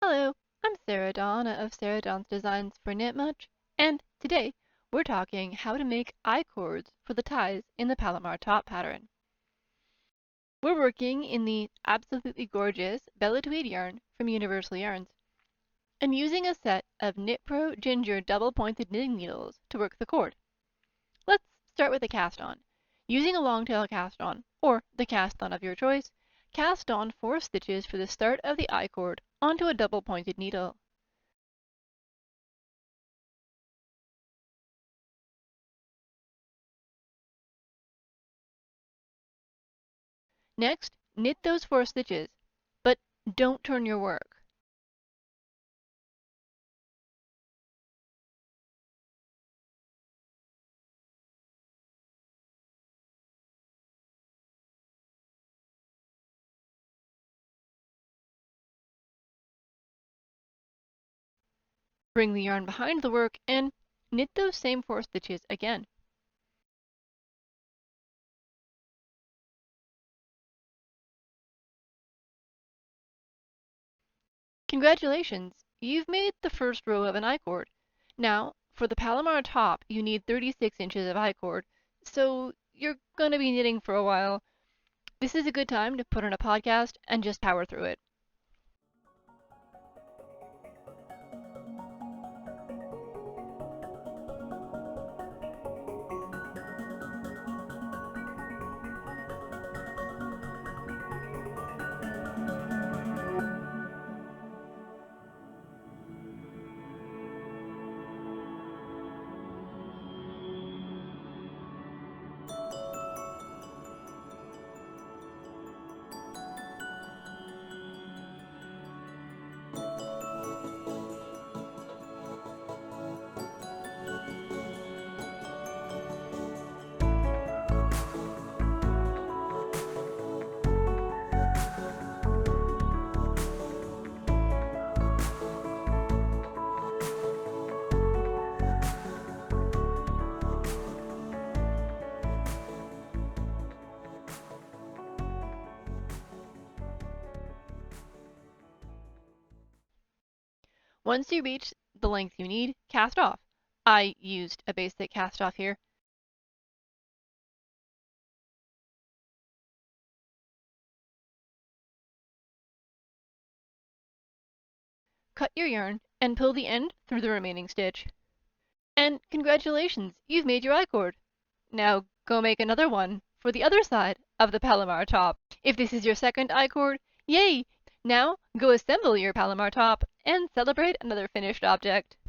Hello, I'm Sarah Dawn of Sarah Dawn's Designs for Knit Much, and today we're talking how to make I-cords for the ties in the Palomar top pattern. We're working in the absolutely gorgeous Bella Tweed yarn from Universal Yarns, and using a set of Knit Pro Ginger double-pointed knitting needles to work the cord. Let's start with a cast-on. Using a long tail cast-on, or the cast-on of your choice, cast on 4 stitches for the start of the I-cord onto a double-pointed needle. Next, knit those 4 stitches, but don't turn your work. Bring the yarn behind the work and knit those same 4 stitches again. Congratulations! You've made the first row of an I-cord. Now, for the Palomar top, you need 36 inches of I-cord, so you're going to be knitting for a while. This is a good time to put on a podcast and just power through it. Once you reach the length you need, cast off. I used a basic cast off here. Cut your yarn and pull the end through the remaining stitch. And congratulations, you've made your I-cord. Now go make another one for the other side of the Palomar top. If this is your second I-cord, yay! Now go assemble your Palomar top and celebrate another finished object.